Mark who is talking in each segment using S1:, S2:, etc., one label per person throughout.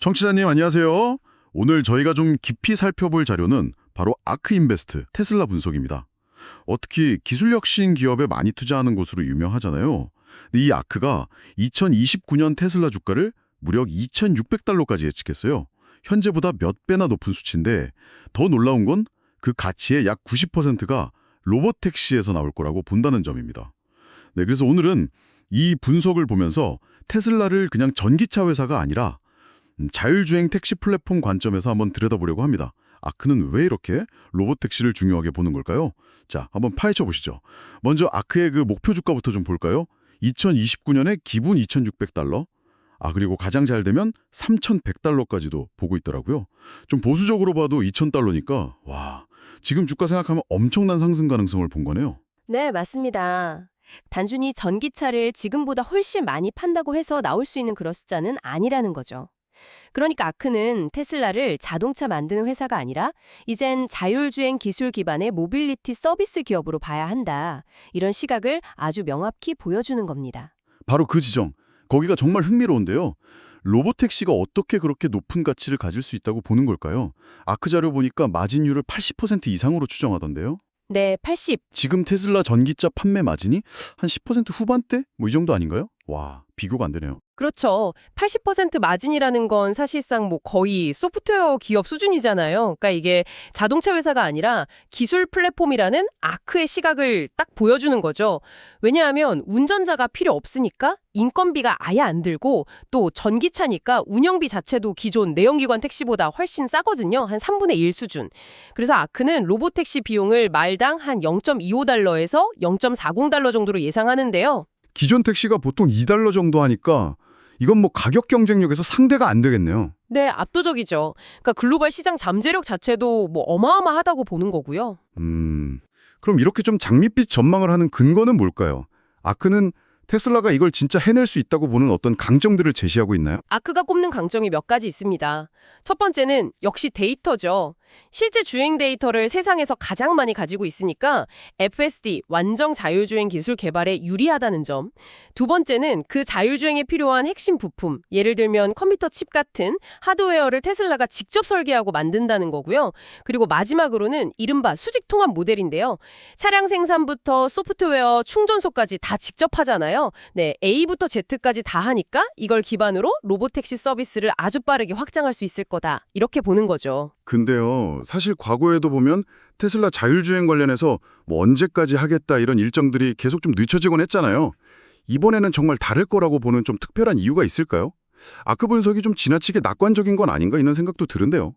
S1: 청취자님 안녕하세요. 오늘 저희가 좀 깊이 살펴볼 자료는 바로 아크인베스트 테슬라 분석입니다. 특히 기술 혁신 기업에 많이 투자하는 곳으로 유명하잖아요. 근데 이 아크가 2029년 테슬라 주가를 무려 2,600달러까지 예측했어요. 현재보다 몇 배나 높은 수치인데 더 놀라운 건 그 가치의 약 90%가 로봇택시에서 나올 거라고 본다는 점입니다. 네, 그래서 오늘은 이 분석을 보면서 테슬라를 그냥 전기차 회사가 아니라 자율주행 택시 플랫폼 관점에서 한번 들여다보려고 합니다. 아크는 왜 이렇게 로봇택시를 중요하게 보는 걸까요? 자, 한번 파헤쳐 보시죠. 먼저 아크의 그 목표 주가부터 좀 볼까요? 2029년에 기본 2,600달러, 그리고 가장 잘 되면 3,100달러까지도 보고 있더라고요. 좀 보수적으로 봐도 2,000달러니까 와, 지금 주가 생각하면 엄청난 상승 가능성을 본 거네요.
S2: 네, 맞습니다. 단순히 전기차를 지금보다 훨씬 많이 판다고 해서 나올 수 있는 그런 숫자는 아니라는 거죠. 그러니까 아크는 테슬라를 자동차 만드는 회사가 아니라 이젠 자율주행 기술 기반의 모빌리티 서비스 기업으로 봐야 한다. 이런 시각을 아주 명확히 보여주는 겁니다.
S1: 바로 그 지점, 거기가 정말 흥미로운데요. 로봇택시가 어떻게 그렇게 높은 가치를 가질 수 있다고 보는 걸까요? 아크 자료 보니까 마진율을 80% 이상으로 추정하던데요.
S2: 네, 80.
S1: 지금 테슬라 전기차 판매 마진이 한 10% 후반대? 뭐 이 정도 아닌가요? 와, 비교가 안 되네요.
S2: 그렇죠. 80% 마진이라는 건 사실상 뭐 거의 소프트웨어 기업 수준이잖아요. 그러니까 이게 자동차 회사가 아니라 기술 플랫폼이라는 아크의 시각을 딱 보여주는 거죠. 왜냐하면 운전자가 필요 없으니까 인건비가 아예 안 들고 또 전기차니까 운영비 자체도 기존 내연기관 택시보다 훨씬 싸거든요. 한 3분의 1 수준. 그래서 아크는 로봇택시 비용을 말당 한 0.25달러에서 0.40달러 정도로 예상하는데요.
S1: 기존 택시가 보통 2달러 정도 하니까 이건 뭐 가격 경쟁력에서 상대가 안 되겠네요.
S2: 네, 압도적이죠. 그러니까 글로벌 시장 잠재력 자체도 뭐 어마어마하다고 보는 거고요.
S1: 그럼 이렇게 좀 장밋빛 전망을 하는 근거는 뭘까요? 아크는 테슬라가 이걸 진짜 해낼 수 있다고 보는 어떤 강점들을 제시하고 있나요?
S2: 아크가 꼽는 강점이 몇 가지 있습니다. 첫 번째는 역시 데이터죠. 실제 주행 데이터를 세상에서 가장 많이 가지고 있으니까 FSD, 완전 자율주행 기술 개발에 유리하다는 점. 두 번째는 그 자율주행에 필요한 핵심 부품, 예를 들면 컴퓨터 칩 같은 하드웨어를 테슬라가 직접 설계하고 만든다는 거고요. 그리고 마지막으로는 이른바 수직 통합 모델인데요. 차량 생산부터 소프트웨어, 충전소까지 다 직접 하잖아요. 네, A부터 Z까지 다 하니까 이걸 기반으로 로봇택시 서비스를 아주 빠르게 확장할 수 있을 거다. 이렇게 보는 거죠.
S1: 근데요, 사실 과거에도 보면 테슬라 자율주행 관련해서 뭐 언제까지 하겠다 이런 일정들이 계속 좀 늦춰지곤 했잖아요. 이번에는 정말 다를 거라고 보는 좀 특별한 이유가 있을까요? 아크 분석이 좀 지나치게 낙관적인 건 아닌가 이런 생각도 드는데요.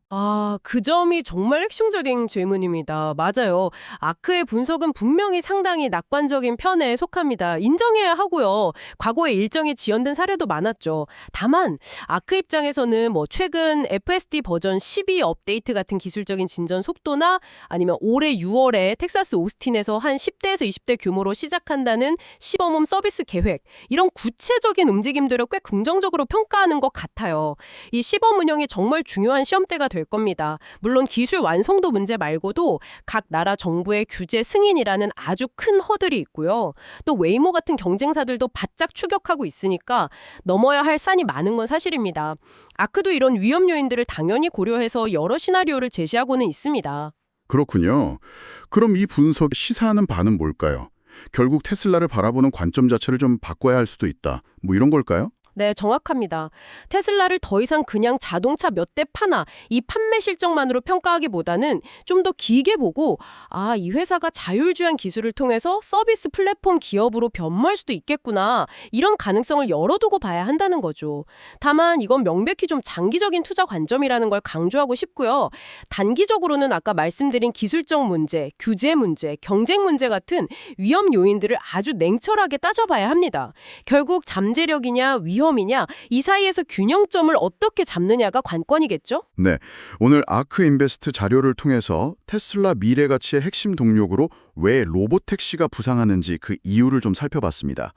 S2: 그 점이 정말 핵심적인 질문입니다. 맞아요. 아크의 분석은 분명히 상당히 낙관적인 편에 속합니다. 인정해야 하고요. 과거에 일정이 지연된 사례도 많았죠. 다만 아크 입장에서는 뭐 최근 FSD 버전 12 업데이트 같은 기술적인 진전 속도나 아니면 올해 6월에 텍사스 오스틴에서 한 10대에서 20대 규모로 시작한다는 시범홈 서비스 계획, 이런 구체적인 움직임들을 꽤 긍정적으로 평가하는 것 같아요. 이 시범 운영이 정말 중요한 시험대가 될 겁니다. 물론 기술 완성도 문제 말고도 각 나라 정부의 규제 승인이라는 아주 큰 허들이 있고요. 또 웨이모 같은 경쟁사들도 바짝 추격하고 있으니까 넘어야 할 산이 많은 건 사실입니다. 아크도 이런 위험 요인들을 당연히 고려해서 여러 시나리오를 제시하고는 있습니다.
S1: 그렇군요. 그럼 이 분석이 시사하는 바는 뭘까요? 결국 테슬라를 바라보는 관점 자체를 좀 바꿔야 할 수도 있다. 뭐 이런 걸까요?
S2: 네, 정확합니다. 테슬라를 더 이상 그냥 자동차 몇 대 파나 이 판매 실적만으로 평가하기보다는 좀 더 길게 보고 이 회사가 자율주행 기술을 통해서 서비스 플랫폼 기업으로 변모할 수도 있겠구나. 이런 가능성을 열어두고 봐야 한다는 거죠. 다만 이건 명백히 좀 장기적인 투자 관점이라는 걸 강조하고 싶고요. 단기적으로는 아까 말씀드린 기술적 문제, 규제 문제, 경쟁 문제 같은 위험 요인들을 아주 냉철하게 따져봐야 합니다. 결국 잠재력이냐 위험이냐 이 사이에서 균형점을 어떻게 잡느냐가 관건이겠죠?
S1: 네, 오늘 아크 인베스트 자료를 통해서 테슬라 미래 가치의 핵심 동력으로 왜 로봇택시가 부상하는지 그 이유를 좀 살펴봤습니다.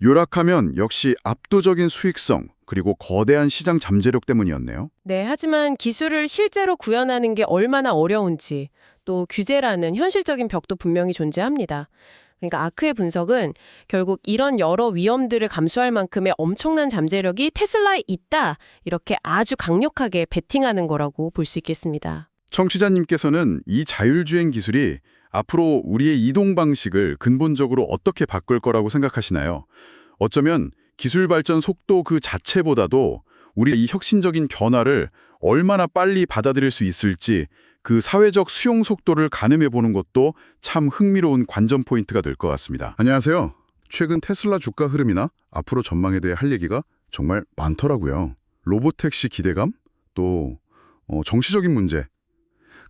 S1: 요약하면 역시 압도적인 수익성 그리고 거대한 시장 잠재력 때문이었네요.
S2: 네, 하지만 기술을 실제로 구현하는 게 얼마나 어려운지 또 규제라는 현실적인 벽도 분명히 존재합니다. 그러니까 아크의 분석은 결국 이런 여러 위험들을 감수할 만큼의 엄청난 잠재력이 테슬라에 있다. 이렇게 아주 강력하게 베팅하는 거라고 볼 수 있겠습니다.
S1: 청취자님께서는 이 자율주행 기술이 앞으로 우리의 이동 방식을 근본적으로 어떻게 바꿀 거라고 생각하시나요? 어쩌면 기술 발전 속도 그 자체보다도 우리의 이 혁신적인 변화를 얼마나 빨리 받아들일 수 있을지 그 사회적 수용 속도를 가늠해 보는 것도 참 흥미로운 관전 포인트가 될 것 같습니다. 안녕하세요. 최근 테슬라 주가 흐름이나 앞으로 전망에 대해 할 얘기가 정말 많더라고요. 로보택시 기대감, 또 정치적인 문제,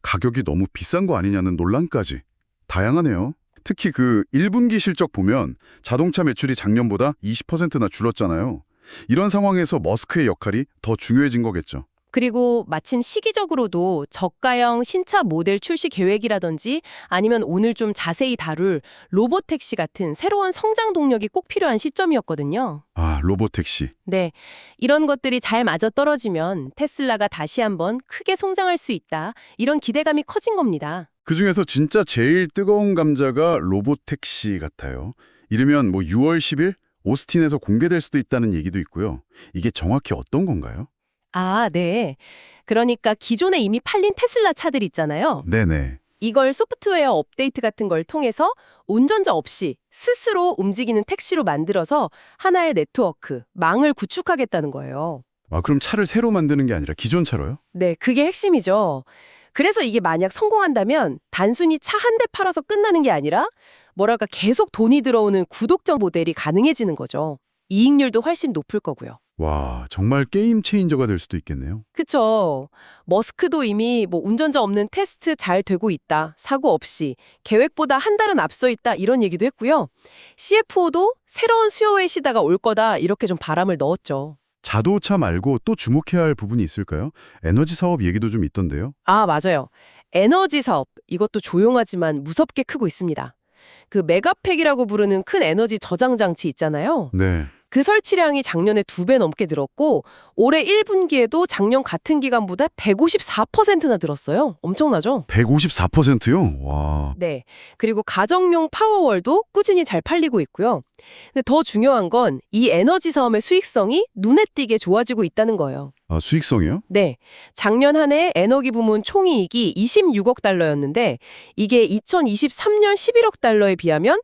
S1: 가격이 너무 비싼 거 아니냐는 논란까지 다양하네요. 특히 그 1분기 실적 보면 자동차 매출이 작년보다 20%나 줄었잖아요. 이런 상황에서 머스크의 역할이 더 중요해진 거겠죠.
S2: 그리고 마침 시기적으로도 저가형 신차 모델 출시 계획이라든지 아니면 오늘 좀 자세히 다룰 로보택시 같은 새로운 성장 동력이 꼭 필요한 시점이었거든요.
S1: 아, 로보택시.
S2: 네, 이런 것들이 잘 맞아떨어지면 테슬라가 다시 한번 크게 성장할 수 있다. 이런 기대감이 커진 겁니다.
S1: 그중에서 진짜 제일 뜨거운 감자가 로보택시 같아요. 이르면 6월 10일 오스틴에서 공개될 수도 있다는 얘기도 있고요. 이게 정확히 어떤 건가요?
S2: 아, 네. 그러니까 기존에 이미 팔린 테슬라 차들 있잖아요.
S1: 네네.
S2: 이걸 소프트웨어 업데이트 같은 걸 통해서 운전자 없이 스스로 움직이는 택시로 만들어서 하나의 네트워크, 망을 구축하겠다는 거예요.
S1: 아, 그럼 차를 새로 만드는 게 아니라 기존 차로요?
S2: 네, 그게 핵심이죠. 그래서 이게 만약 성공한다면 단순히 차 한 대 팔아서 끝나는 게 아니라 뭐랄까 계속 돈이 들어오는 구독적 모델이 가능해지는 거죠. 이익률도 훨씬 높을 거고요.
S1: 와, 정말 게임 체인저가 될 수도 있겠네요.
S2: 그쵸. 머스크도 이미 운전자 없는 테스트 잘 되고 있다. 사고 없이. 계획보다 한 달은 앞서 있다. 이런 얘기도 했고요. CFO도 새로운 수요의 시대가 올 거다. 이렇게 좀 바람을 넣었죠.
S1: 자동차 말고 또 주목해야 할 부분이 있을까요? 에너지 사업 얘기도 좀 있던데요.
S2: 아, 맞아요. 에너지 사업. 이것도 조용하지만 무섭게 크고 있습니다. 그 메가팩이라고 부르는 큰 에너지 저장 장치 있잖아요.
S1: 네.
S2: 그 설치량이 작년에 2배 넘게 늘었고 올해 1분기에도 작년 같은 기간보다 154%나 늘었어요. 엄청나죠?
S1: 154%요? 와.
S2: 네. 그리고 가정용 파워월도 꾸준히 잘 팔리고 있고요. 근데 더 중요한 건 이 에너지 사업의 수익성이 눈에 띄게 좋아지고 있다는 거예요.
S1: 아, 수익성이요?
S2: 네. 작년 한 해 에너기 부문 총이익이 26억 달러였는데 이게 2023년 11억 달러에 비하면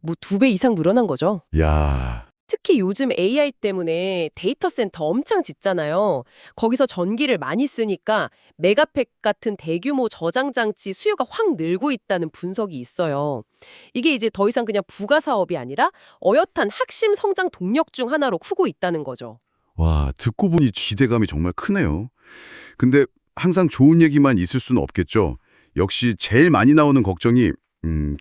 S2: 2배 이상 늘어난 거죠.
S1: 야.
S2: 특히 요즘 AI 때문에 데이터 센터 엄청 짓잖아요. 거기서 전기를 많이 쓰니까 메가팩 같은 대규모 저장 장치 수요가 확 늘고 있다는 분석이 있어요. 이게 이제 더 이상 그냥 부가 사업이 아니라 어엿한 핵심 성장 동력 중 하나로 크고 있다는 거죠.
S1: 와, 듣고 보니 기대감이 정말 크네요. 근데 항상 좋은 얘기만 있을 수는 없겠죠. 역시 제일 많이 나오는 걱정이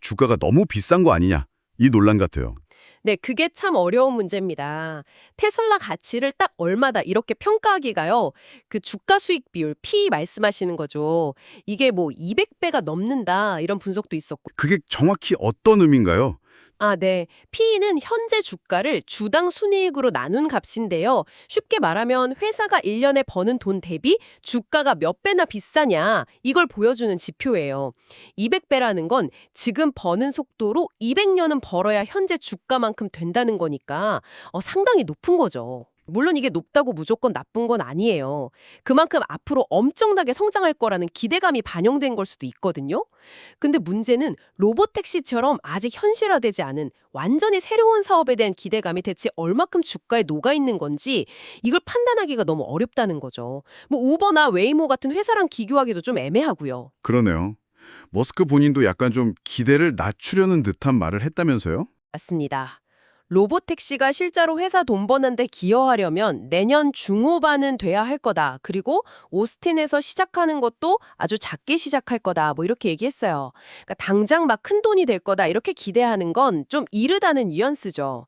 S1: 주가가 너무 비싼 거 아니냐, 이 논란 같아요.
S2: 네, 그게 참 어려운 문제입니다. 테슬라 가치를 딱 얼마다 이렇게 평가하기가요. 그 주가 수익 비율, P 말씀하시는 거죠. 이게 200배가 넘는다 이런 분석도 있었고.
S1: 그게 정확히 어떤 의미인가요?
S2: 아, 네. P는 현재 주가를 주당 순이익으로 나눈 값인데요. 쉽게 말하면 회사가 1년에 버는 돈 대비 주가가 몇 배나 비싸냐 이걸 보여주는 지표예요. 200배라는 건 지금 버는 속도로 200년은 벌어야 현재 주가만큼 된다는 거니까 상당히 높은 거죠. 물론 이게 높다고 무조건 나쁜 건 아니에요. 그만큼 앞으로 엄청나게 성장할 거라는 기대감이 반영된 걸 수도 있거든요. 근데 문제는 로보택시처럼 아직 현실화되지 않은 완전히 새로운 사업에 대한 기대감이 대체 얼마큼 주가에 녹아있는 건지 이걸 판단하기가 너무 어렵다는 거죠. 우버나 웨이모 같은 회사랑 기교하기도 좀 애매하고요.
S1: 그러네요. 머스크 본인도 약간 좀 기대를 낮추려는 듯한 말을 했다면서요?
S2: 맞습니다. 로보택시가 실제로 회사 돈 버는데 기여하려면 내년 중후반은 돼야 할 거다. 그리고 오스틴에서 시작하는 것도 아주 작게 시작할 거다. 이렇게 얘기했어요. 그러니까 당장 막 큰 돈이 될 거다. 이렇게 기대하는 건 좀 이르다는 뉘앙스죠.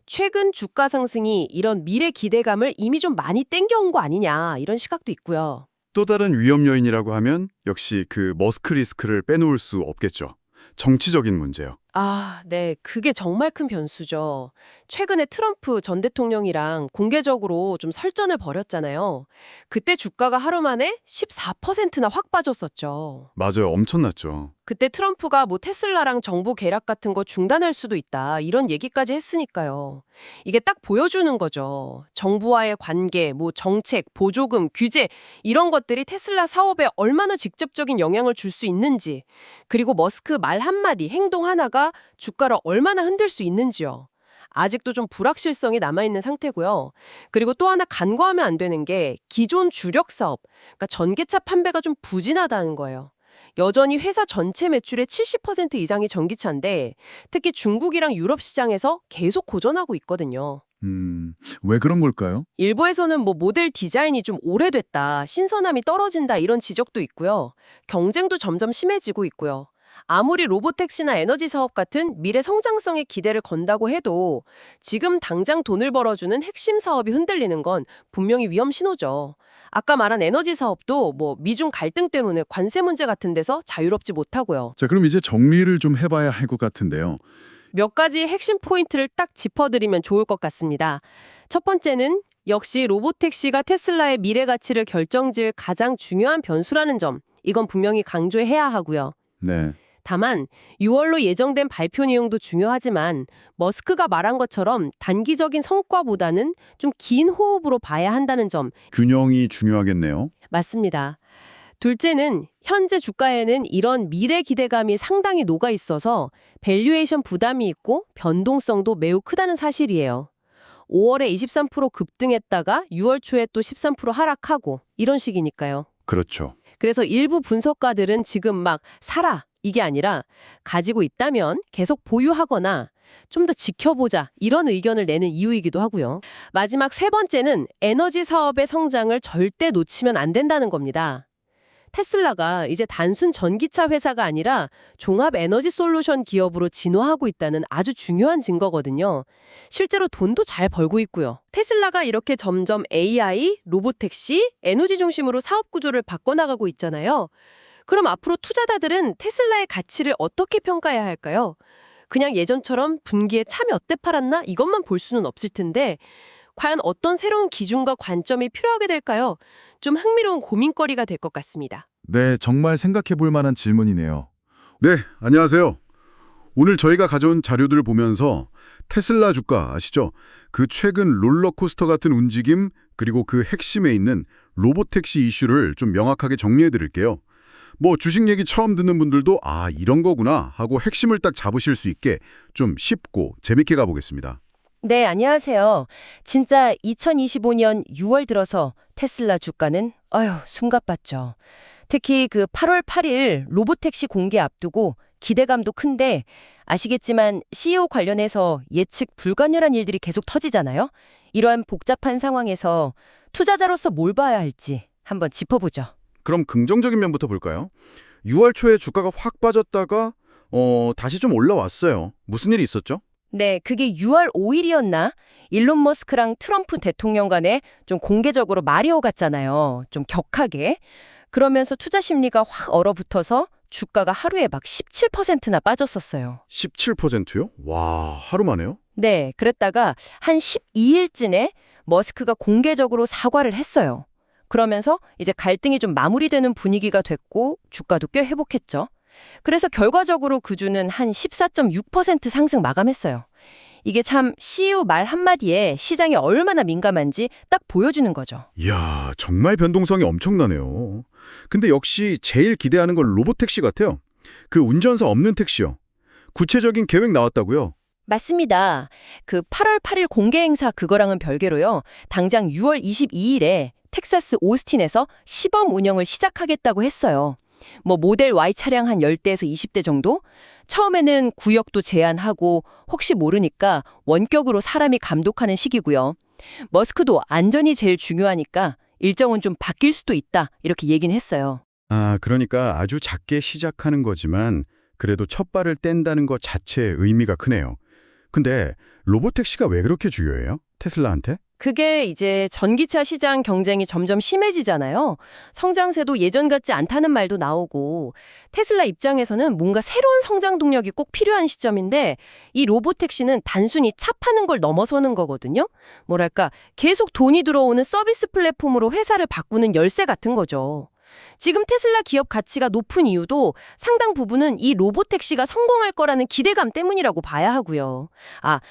S2: 최근 주가 상승이 이런 미래 기대감을 이미 좀 많이 땡겨온 거 아니냐. 이런 시각도 있고요.
S1: 또 다른 위험 요인이라고 하면 역시 그 머스크 리스크를 빼놓을 수 없겠죠. 정치적인 문제요.
S2: 아, 네. 그게 정말 큰 변수죠. 최근에 트럼프 전 대통령이랑 공개적으로 좀 설전을 벌였잖아요. 그때 주가가 하루 만에 14%나 확 빠졌었죠.
S1: 맞아요. 엄청났죠.
S2: 그때 트럼프가 뭐 테슬라랑 정부 계약 같은 거 중단할 수도 있다, 이런 얘기까지 했으니까요. 이게 딱 보여주는 거죠. 정부와의 관계, 뭐 정책, 보조금, 규제 이런 것들이 테슬라 사업에 얼마나 직접적인 영향을 줄 수 있는지, 그리고 머스크 말 한마디, 행동 하나가 주가를 얼마나 흔들 수 있는지요. 아직도 좀 불확실성이 남아있는 상태고요. 그리고 또 하나 간과하면 안 되는 게 기존 주력 사업, 그러니까 전기차 판매가 좀 부진하다는 거예요. 여전히 회사 전체 매출의 70% 이상이 전기차인데 특히 중국이랑 유럽 시장에서 계속 고전하고 있거든요.
S1: 왜 그런 걸까요?
S2: 일부에서는 뭐 모델 디자인이 좀 오래됐다, 신선함이 떨어진다 이런 지적도 있고요. 경쟁도 점점 심해지고 있고요. 아무리 로보택시나 에너지 사업 같은 미래 성장성에 기대를 건다고 해도 지금 당장 돈을 벌어주는 핵심 사업이 흔들리는 건 분명히 위험 신호죠. 아까 말한 에너지 사업도 뭐 미중 갈등 때문에 관세 문제 같은 데서 자유롭지 못하고요.
S1: 자, 그럼 이제 정리를 좀 해봐야 할 것 같은데요.
S2: 몇 가지 핵심 포인트를 딱 짚어드리면 좋을 것 같습니다. 첫 번째는 역시 로보택시가 테슬라의 미래 가치를 결정질 가장 중요한 변수라는 점. 이건 분명히 강조해야 하고요.
S1: 네.
S2: 다만 6월로 예정된 발표 내용도 중요하지만 머스크가 말한 것처럼 단기적인 성과보다는 좀 긴 호흡으로 봐야 한다는 점.
S1: 균형이 중요하겠네요.
S2: 맞습니다. 둘째는 현재 주가에는 이런 미래 기대감이 상당히 녹아 있어서 밸류에이션 부담이 있고 변동성도 매우 크다는 사실이에요. 5월에 23% 급등했다가 6월 초에 또 13% 하락하고 이런 식이니까요.
S1: 그렇죠.
S2: 그래서 일부 분석가들은 지금 막 사라 이게 아니라 가지고 있다면 계속 보유하거나 좀 더 지켜보자 이런 의견을 내는 이유이기도 하고요. 마지막 세 번째는 에너지 사업의 성장을 절대 놓치면 안 된다는 겁니다. 테슬라가 이제 단순 전기차 회사가 아니라 종합 에너지 솔루션 기업으로 진화하고 있다는 아주 중요한 증거거든요. 실제로 돈도 잘 벌고 있고요. 테슬라가 이렇게 점점 AI, 로보택시, 에너지 중심으로 사업 구조를 바꿔나가고 있잖아요. 그럼 앞으로 투자자들은 테슬라의 가치를 어떻게 평가해야 할까요? 그냥 예전처럼 분기에 차 몇 대 팔았나 이것만 볼 수는 없을 텐데 과연 어떤 새로운 기준과 관점이 필요하게 될까요? 좀 흥미로운 고민거리가 될 것 같습니다.
S3: 네, 정말 생각해 볼 만한 질문이네요.
S1: 네, 안녕하세요. 오늘 저희가 가져온 자료들을 보면서 테슬라 주가 아시죠? 그 최근 롤러코스터 같은 움직임, 그리고 그 핵심에 있는 로보택시 이슈를 좀 명확하게 정리해 드릴게요. 뭐 주식 얘기 처음 듣는 분들도 아, 이런 거구나 하고 핵심을 딱 잡으실 수 있게 좀 쉽고 재밌게 가보겠습니다.
S4: 네, 안녕하세요. 진짜 2025년 6월 들어서 테슬라 주가는 숨가빴죠. 특히 그 8월 8일 로보택시 공개 앞두고 기대감도 큰데 아시겠지만 CEO 관련해서 예측 불가능한 일들이 계속 터지잖아요. 이러한 복잡한 상황에서 투자자로서 뭘 봐야 할지 한번 짚어보죠.
S1: 그럼 긍정적인 면부터 볼까요? 6월 초에 주가가 확 빠졌다가 다시 좀 올라왔어요. 무슨 일이 있었죠?
S4: 네, 그게 6월 5일이었나? 일론 머스크랑 트럼프 대통령 간에 좀 공개적으로 말이 오갔잖아요. 좀 격하게. 그러면서 투자 심리가 확 얼어붙어서 주가가 하루에 막 17%나 빠졌었어요.
S1: 17%요? 와, 하루 만에요?
S4: 네, 그랬다가 한 12일쯤에 머스크가 공개적으로 사과를 했어요. 그러면서 이제 갈등이 좀 마무리되는 분위기가 됐고 주가도 꽤 회복했죠. 그래서 결과적으로 그 주는 한 14.6% 상승 마감했어요. 이게 참 CEO 말 한마디에 시장이 얼마나 민감한지 딱 보여주는 거죠.
S1: 이야, 정말 변동성이 엄청나네요. 근데 역시 제일 기대하는 건 로보택시 같아요. 그 운전사 없는 택시요. 구체적인 계획 나왔다고요?
S4: 맞습니다. 그 8월 8일 공개 행사 그거랑은 별개로요. 당장 6월 22일에 텍사스 오스틴에서 시범 운영을 시작하겠다고 했어요. 뭐 모델 Y 차량 한 10대에서 20대 정도? 처음에는 구역도 제한하고 혹시 모르니까 원격으로 사람이 감독하는 시기고요. 머스크도 안전이 제일 중요하니까 일정은 좀 바뀔 수도 있다 이렇게 얘기는 했어요.
S1: 아, 그러니까 아주 작게 시작하는 거지만 그래도 첫 발을 뗀다는 것 자체의 의미가 크네요. 근데 로보택시가 왜 그렇게 중요해요? 테슬라한테?
S4: 그게 이제 전기차 시장 경쟁이 점점 심해지잖아요. 성장세도 예전 같지 않다는 말도 나오고 테슬라 입장에서는 뭔가 새로운 성장 동력이 꼭 필요한 시점인데 이 로보택시는 단순히 차 파는 걸 넘어서는 거거든요. 뭐랄까 계속 돈이 들어오는 서비스 플랫폼으로 회사를 바꾸는 열쇠 같은 거죠. 지금 테슬라 기업 가치가 높은 이유도 상당 부분은 이 로보택시가 성공할 거라는 기대감 때문이라고 봐야 하고요.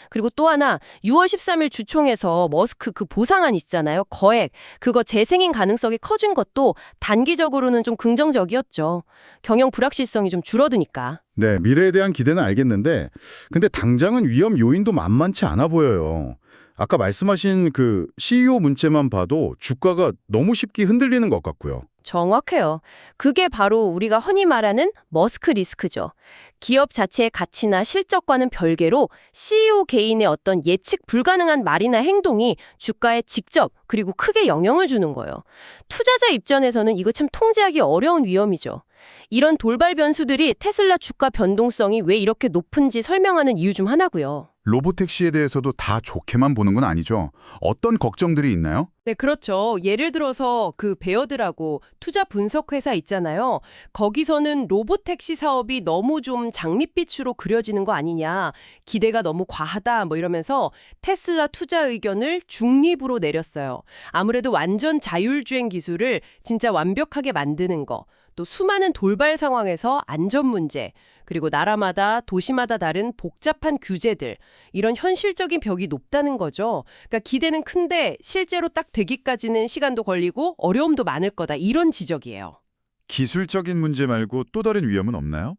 S4: 그리고 또 하나 6월 13일 주총에서 머스크 그 보상안 있잖아요. 거액. 그거 재생인 가능성이 커진 것도 단기적으로는 좀 긍정적이었죠. 경영 불확실성이 좀 줄어드니까.
S3: 네, 미래에 대한 기대는 알겠는데 근데 당장은 위험 요인도 만만치 않아 보여요. 아까 말씀하신 그 CEO 문체만 봐도 주가가 너무 쉽게 흔들리는 것 같고요.
S4: 정확해요. 그게 바로 우리가 흔히 말하는 머스크 리스크죠. 기업 자체의 가치나 실적과는 별개로 CEO 개인의 어떤 예측 불가능한 말이나 행동이 주가에 직접 그리고 크게 영향을 주는 거예요. 투자자 입장에서는 이거 참 통제하기 어려운 위험이죠. 이런 돌발 변수들이 테슬라 주가 변동성이 왜 이렇게 높은지 설명하는 이유 중 하나고요.
S3: 로보택시에 대해서도 다 좋게만 보는 건 아니죠. 어떤 걱정들이 있나요?
S2: 네, 그렇죠. 예를 들어서 그 베어드라고 투자 분석 회사 있잖아요. 거기서는 로보택시 사업이 너무 좀 장밋빛으로 그려지는 거 아니냐. 기대가 너무 과하다 뭐 이러면서 테슬라 투자 의견을 중립으로 내렸어요. 아무래도 완전 자율주행 기술을 진짜 완벽하게 만드는 거. 또 수많은 돌발 상황에서 안전 문제, 그리고 나라마다 도시마다 다른 복잡한 규제들, 이런 현실적인 벽이 높다는 거죠. 그러니까 기대는 큰데 실제로 딱 되기까지는 시간도 걸리고 어려움도 많을 거다. 이런 지적이에요.
S3: 기술적인 문제 말고 또 다른 위험은 없나요?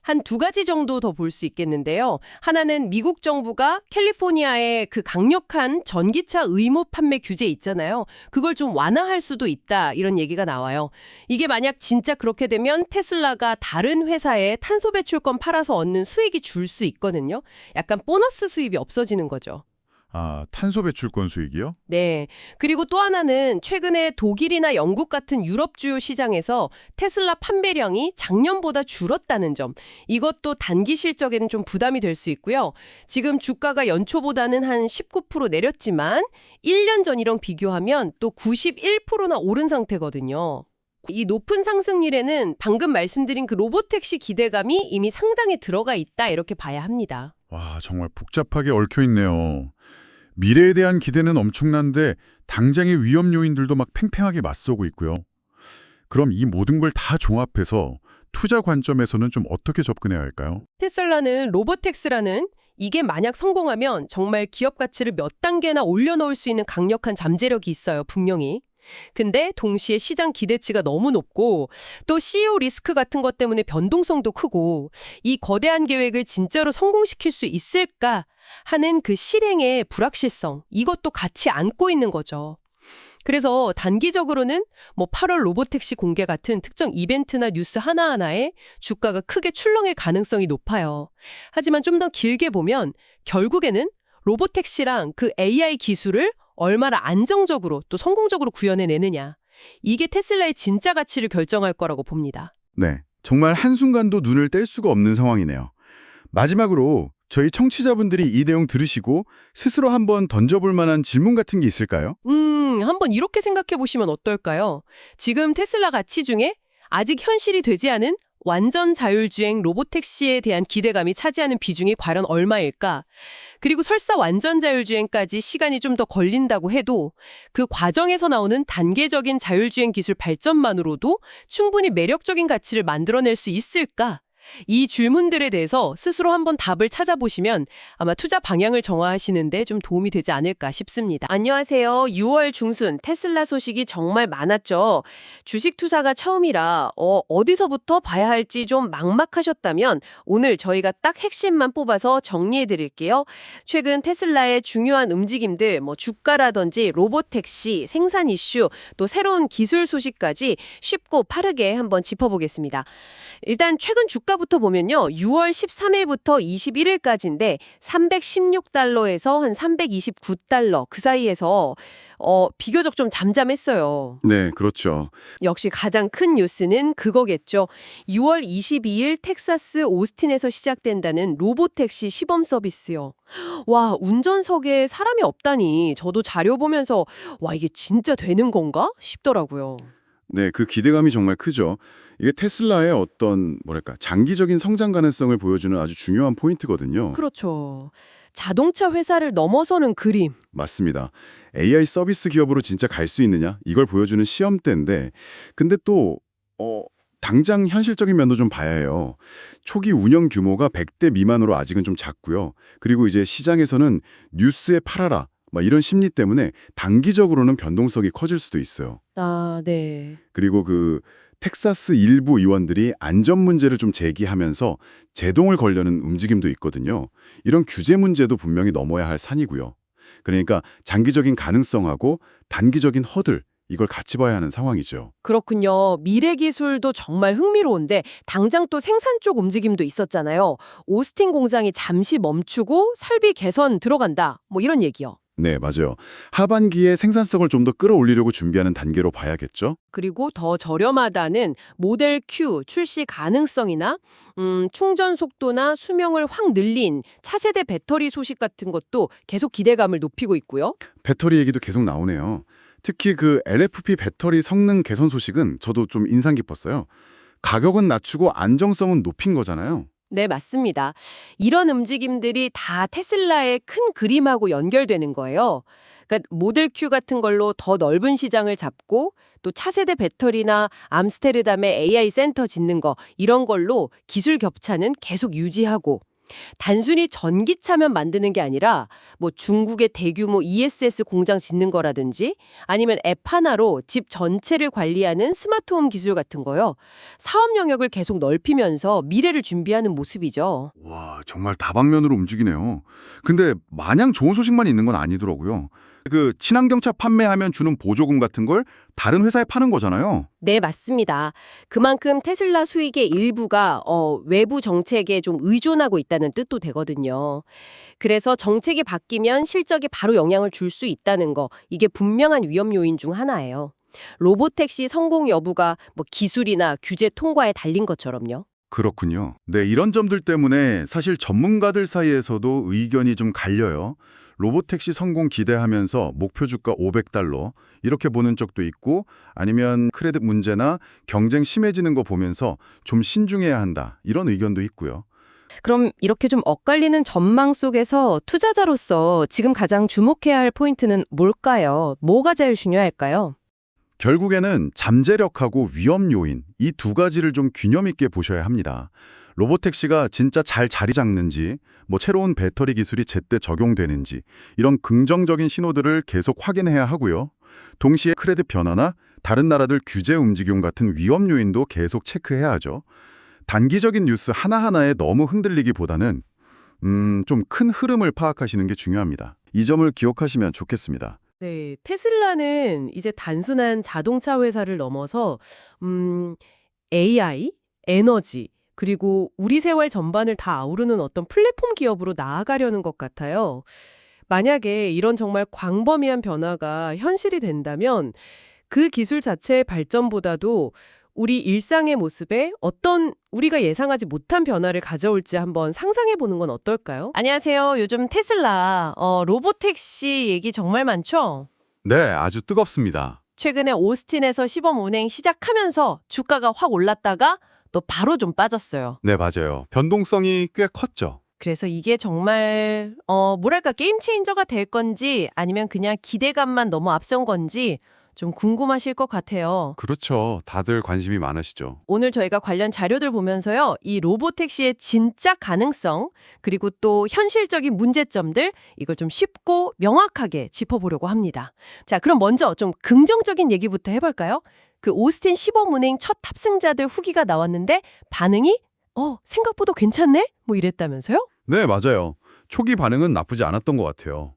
S2: 한 두 가지 정도 더 볼 수 있겠는데요. 하나는 미국 정부가 캘리포니아의 그 강력한 전기차 의무 판매 규제 있잖아요. 그걸 좀 완화할 수도 있다. 이런 얘기가 나와요. 이게 만약 진짜 그렇게 되면 테슬라가 다른 회사에 탄소 배출권 팔아서 얻는 수익이 줄 수 있거든요. 약간 보너스 수입이 없어지는 거죠.
S3: 탄소 배출권 수익이요?
S2: 네. 그리고 또 하나는 최근에 독일이나 영국 같은 유럽 주요 시장에서 테슬라 판매량이 작년보다 줄었다는 점. 이것도 단기 실적에는 좀 부담이 될 수 있고요. 지금 주가가 연초보다는 한 19% 내렸지만 1년 전이랑 비교하면 또 91%나 오른 상태거든요. 이 높은 상승률에는 방금 말씀드린 그 로보택시 기대감이 이미 상당히 들어가 있다 이렇게 봐야 합니다.
S3: 와, 정말 복잡하게 얽혀 있네요. 미래에 대한 기대는 엄청난데 당장의 위험 요인들도 막 팽팽하게 맞서고 있고요. 그럼 이 모든 걸 다 종합해서 투자 관점에서는 좀 어떻게 접근해야 할까요?
S2: 테슬라는 로보택스라는 이게 만약 성공하면 정말 기업 가치를 몇 단계나 올려놓을 수 있는 강력한 잠재력이 있어요, 분명히. 근데 동시에 시장 기대치가 너무 높고 또 CEO 리스크 같은 것 때문에 변동성도 크고 이 거대한 계획을 진짜로 성공시킬 수 있을까 하는 그 실행의 불확실성, 이것도 같이 안고 있는 거죠. 그래서 단기적으로는 뭐 8월 로보택시 공개 같은 특정 이벤트나 뉴스 하나하나에 주가가 크게 출렁일 가능성이 높아요. 하지만 좀 더 길게 보면 결국에는 로보택시랑 그 AI 기술을 얼마나 안정적으로 또 성공적으로 구현해내느냐. 이게 테슬라의 진짜 가치를 결정할 거라고 봅니다.
S1: 네, 정말 한순간도 눈을 뗄 수가 없는 상황이네요. 마지막으로 저희 청취자분들이 이 내용 들으시고 스스로 한번 던져볼 만한 질문 같은 게 있을까요?
S2: 한번 이렇게 생각해 보시면 어떨까요? 지금 테슬라 가치 중에 아직 현실이 되지 않은 완전 자율주행 로보택시에 대한 기대감이 차지하는 비중이 과연 얼마일까? 그리고 설사 완전 자율주행까지 시간이 좀 더 걸린다고 해도 그 과정에서 나오는 단계적인 자율주행 기술 발전만으로도 충분히 매력적인 가치를 만들어낼 수 있을까? 이 질문들에 대해서 스스로 한번 답을 찾아보시면 아마 투자 방향을 정하시는데 좀 도움이 되지 않을까 싶습니다. 안녕하세요. 6월 중순 테슬라 소식이 정말 많았죠. 주식 투자가 처음이라 어디서부터 봐야 할지 좀 막막하셨다면 오늘 저희가 딱 핵심만 뽑아서 정리해 드릴게요. 최근 테슬라의 중요한 움직임들, 주가라든지 로보택시, 생산 이슈, 또 새로운 기술 소식까지 쉽고 빠르게 한번 짚어보겠습니다. 일단 최근 주가 물가부터 보면요. 6월 13일부터 21일까지인데 316달러에서 한 329달러 그 사이에서 비교적 좀 잠잠했어요.
S1: 네, 그렇죠.
S2: 역시 가장 큰 뉴스는 그거겠죠. 6월 22일 텍사스 오스틴에서 시작된다는 로보택시 시범 서비스요. 와, 운전석에 사람이 없다니 저도 자료 보면서 와, 이게 진짜 되는 건가 싶더라고요.
S1: 네, 그 기대감이 정말 크죠. 이게 테슬라의 어떤 장기적인 성장 가능성을 보여주는 아주 중요한 포인트거든요.
S2: 그렇죠. 자동차 회사를 넘어서는 그림.
S1: 맞습니다. AI 서비스 기업으로 진짜 갈 수 있느냐? 이걸 보여주는 시험대인데 근데 또 당장 현실적인 면도 좀 봐야 해요. 초기 운영 규모가 100대 미만으로 아직은 좀 작고요. 그리고 이제 시장에서는 뉴스에 팔아라 이런 심리 때문에 단기적으로는 변동성이 커질 수도 있어요.
S2: 아, 네.
S1: 그리고 그 텍사스 일부 의원들이 안전 문제를 좀 제기하면서 제동을 걸려는 움직임도 있거든요. 이런 규제 문제도 분명히 넘어야 할 산이고요. 그러니까 장기적인 가능성하고 단기적인 허들, 이걸 같이 봐야 하는 상황이죠.
S2: 그렇군요. 미래 기술도 정말 흥미로운데 당장 또 생산 쪽 움직임도 있었잖아요. 오스틴 공장이 잠시 멈추고 설비 개선 들어간다. 이런 얘기요.
S1: 네, 맞아요. 하반기에 생산성을 좀 더 끌어올리려고 준비하는 단계로 봐야겠죠?
S2: 그리고 더 저렴하다는 모델 Q 출시 가능성이나 충전 속도나 수명을 확 늘린 차세대 배터리 소식 같은 것도 계속 기대감을 높이고 있고요.
S1: 배터리 얘기도 계속 나오네요. 특히 그 LFP 배터리 성능 개선 소식은 저도 좀 인상 깊었어요. 가격은 낮추고 안정성은 높인 거잖아요.
S2: 네, 맞습니다. 이런 움직임들이 다 테슬라의 큰 그림하고 연결되는 거예요. 그러니까 모델 Q 같은 걸로 더 넓은 시장을 잡고 또 차세대 배터리나 암스테르담에 AI 센터 짓는 거 이런 걸로 기술 격차는 계속 유지하고 단순히 전기차만 만드는 게 아니라 중국의 대규모 ESS 공장 짓는 거라든지 아니면 앱 하나로 집 전체를 관리하는 스마트홈 기술 같은 거요. 사업 영역을 계속 넓히면서 미래를 준비하는 모습이죠.
S3: 와, 정말 다방면으로 움직이네요. 근데 마냥 좋은 소식만 있는 건 아니더라고요. 그 친환경차 판매하면 주는 보조금 같은 걸 다른 회사에 파는 거잖아요.
S2: 네, 맞습니다. 그만큼 테슬라 수익의 일부가 외부 정책에 좀 의존하고 있다는 뜻도 되거든요. 그래서 정책이 바뀌면 실적에 바로 영향을 줄 수 있다는 거, 이게 분명한 위험 요인 중 하나예요. 로보택시 성공 여부가 기술이나 규제 통과에 달린 것처럼요.
S3: 그렇군요. 네, 이런 점들 때문에 사실 전문가들 사이에서도 의견이 좀 갈려요. 로보택시 성공 기대하면서 목표 주가 $500 이렇게 보는 쪽도 있고 아니면 크레딧 문제나 경쟁 심해지는 거 보면서 좀 신중해야 한다 이런 의견도 있고요.
S4: 그럼 이렇게 좀 엇갈리는 전망 속에서 투자자로서 지금 가장 주목해야 할 포인트는 뭘까요? 뭐가 제일 중요할까요?
S3: 결국에는 잠재력하고 위험 요인 이 두 가지를 좀 균형 있게 보셔야 합니다. 로보택시가 진짜 잘 자리 잡는지, 새로운 배터리 기술이 제때 적용되는지 이런 긍정적인 신호들을 계속 확인해야 하고요. 동시에 크레딧 변화나 다른 나라들 규제 움직임 같은 위험 요인도 계속 체크해야 하죠. 단기적인 뉴스 하나하나에 너무 흔들리기보다는 좀 큰 흐름을 파악하시는 게 중요합니다. 이 점을 기억하시면 좋겠습니다.
S2: 네, 테슬라는 이제 단순한 자동차 회사를 넘어서 AI, 에너지, 그리고 우리 생활 전반을 다 아우르는 어떤 플랫폼 기업으로 나아가려는 것 같아요. 만약에 이런 정말 광범위한 변화가 현실이 된다면 그 기술 자체의 발전보다도 우리 일상의 모습에 어떤 우리가 예상하지 못한 변화를 가져올지 한번 상상해 보는 건 어떨까요? 안녕하세요. 요즘 테슬라 로보택시 얘기 정말 많죠?
S3: 네, 아주 뜨겁습니다.
S2: 최근에 오스틴에서 시범 운행 시작하면서 주가가 확 올랐다가 또 바로 좀 빠졌어요.
S3: 네, 맞아요. 변동성이 꽤 컸죠.
S2: 그래서 이게 정말 게임 체인저가 될 건지 아니면 그냥 기대감만 너무 앞선 건지 좀 궁금하실 것 같아요.
S3: 그렇죠. 다들 관심이 많으시죠.
S2: 오늘 저희가 관련 자료들 보면서요. 이 로보택시의 진짜 가능성 그리고 또 현실적인 문제점들 이걸 좀 쉽고 명확하게 짚어보려고 합니다. 자, 그럼 먼저 좀 긍정적인 얘기부터 해볼까요? 그 오스틴 시범 운행 첫 탑승자들 후기가 나왔는데 반응이 생각보다 괜찮네? 이랬다면서요?
S3: 네, 맞아요. 초기 반응은 나쁘지 않았던 것 같아요.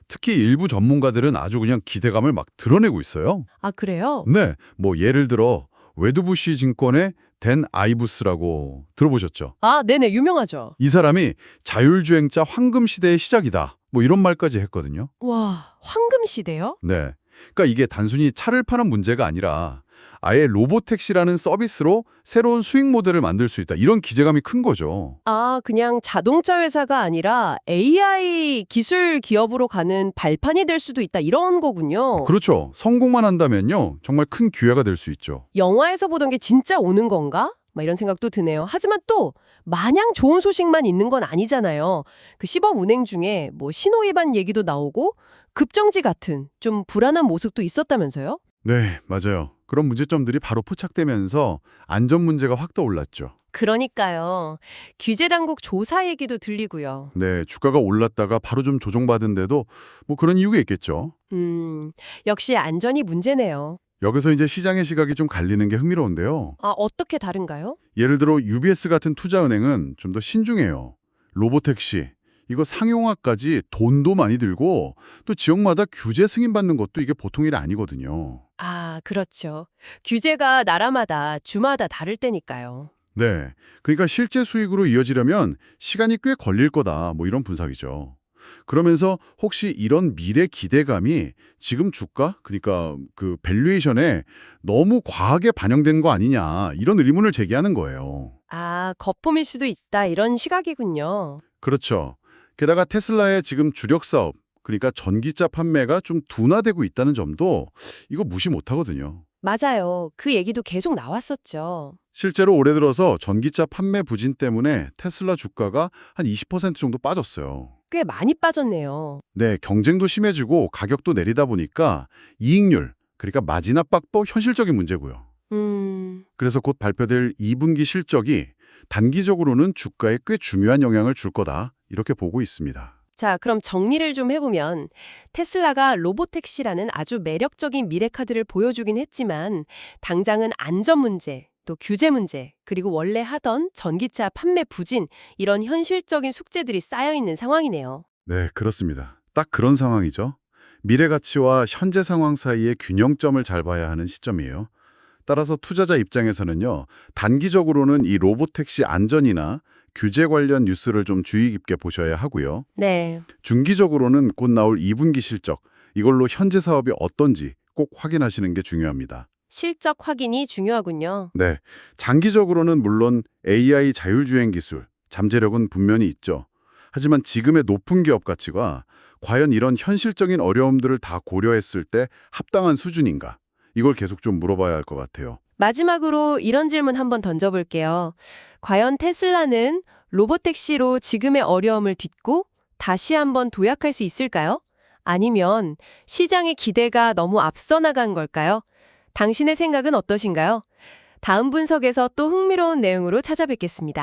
S3: 특히 일부 전문가들은 아주 그냥 기대감을 막 드러내고 있어요.
S2: 아, 그래요?
S3: 네, 예를 들어 웨드부시 증권의 댄 아이부스라고 들어보셨죠?
S2: 아, 네네, 유명하죠.
S3: 이 사람이 자율주행차 황금 시대의 시작이다. 뭐 이런 말까지 했거든요.
S2: 와, 황금 시대요?
S3: 네. 그러니까 이게 단순히 차를 파는 문제가 아니라 아예 로보택시라는 서비스로 새로운 수익 모델을 만들 수 있다. 이런 기대감이 큰 거죠.
S2: 아, 그냥 자동차 회사가 아니라 AI 기술 기업으로 가는 발판이 될 수도 있다, 이런 거군요.
S3: 그렇죠. 성공만 한다면요. 정말 큰 기회가 될 수 있죠.
S2: 영화에서 보던 게 진짜 오는 건가? 막 이런 생각도 드네요. 하지만 또 마냥 좋은 소식만 있는 건 아니잖아요. 그 시범 운행 중에 뭐 신호 위반 얘기도 나오고 급정지 같은 좀 불안한 모습도 있었다면서요?
S3: 네, 맞아요. 그런 문제점들이 바로 포착되면서 안전 문제가 확 떠올랐죠.
S2: 그러니까요. 규제 당국 조사 얘기도 들리고요.
S3: 네, 주가가 올랐다가 바로 좀 조정받은데도 뭐 그런 이유가 있겠죠.
S2: 역시 안전이 문제네요.
S3: 여기서 이제 시장의 시각이 좀 갈리는 게 흥미로운데요.
S2: 아, 어떻게 다른가요?
S3: 예를 들어 UBS 같은 투자은행은 좀 더 신중해요. 로보택시, 이거 상용화까지 돈도 많이 들고 또 지역마다 규제 승인받는 것도 이게 보통 일이 아니거든요.
S2: 아, 그렇죠. 규제가 나라마다 주마다 다를 때니까요.
S3: 네, 그러니까 실제 수익으로 이어지려면 시간이 꽤 걸릴 거다, 뭐 이런 분석이죠. 그러면서 혹시 이런 미래 기대감이 지금 주가, 그러니까 그 밸류에이션에 너무 과하게 반영된 거 아니냐, 이런 의문을 제기하는 거예요.
S2: 아, 거품일 수도 있다, 이런 시각이군요.
S3: 그렇죠. 게다가 테슬라의 지금 주력 사업, 그러니까 전기차 판매가 좀 둔화되고 있다는 점도 이거 무시 못하거든요.
S2: 맞아요. 그 얘기도 계속 나왔었죠.
S3: 실제로 올해 들어서 전기차 판매 부진 때문에 테슬라 주가가 한 20% 정도 빠졌어요.
S2: 꽤 많이 빠졌네요.
S3: 네, 경쟁도 심해지고 가격도 내리다 보니까 이익률, 그러니까 마진 압박도 현실적인 문제고요. 그래서 곧 발표될 2분기 실적이 단기적으로는 주가에 꽤 중요한 영향을 줄 거다, 이렇게 보고 있습니다.
S2: 자, 그럼 정리를 좀 해보면 테슬라가 로보택시라는 아주 매력적인 미래카드를 보여주긴 했지만 당장은 안전 문제, 또 규제 문제, 그리고 원래 하던 전기차 판매 부진 이런 현실적인 숙제들이 쌓여있는 상황이네요.
S3: 네, 그렇습니다. 딱 그런 상황이죠. 미래 가치와 현재 상황 사이의 균형점을 잘 봐야 하는 시점이에요. 따라서 투자자 입장에서는요, 단기적으로는 이 로보택시 안전이나 규제 관련 뉴스를 좀 주의 깊게 보셔야 하고요.
S2: 네.
S3: 중기적으로는 곧 나올 2분기 실적, 이걸로 현재 사업이 어떤지 꼭 확인하시는 게 중요합니다.
S2: 실적 확인이 중요하군요.
S3: 네, 장기적으로는 물론 AI 자율주행 기술, 잠재력은 분명히 있죠. 하지만 지금의 높은 기업 가치가 과연 이런 현실적인 어려움들을 다 고려했을 때 합당한 수준인가? 이걸 계속 좀 물어봐야 할 것 같아요.
S2: 마지막으로 이런 질문 한번 던져볼게요. 과연 테슬라는 로보택시로 지금의 어려움을 딛고 다시 한번 도약할 수 있을까요? 아니면 시장의 기대가 너무 앞서 나간 걸까요? 당신의 생각은 어떠신가요? 다음 분석에서 또 흥미로운 내용으로 찾아뵙겠습니다.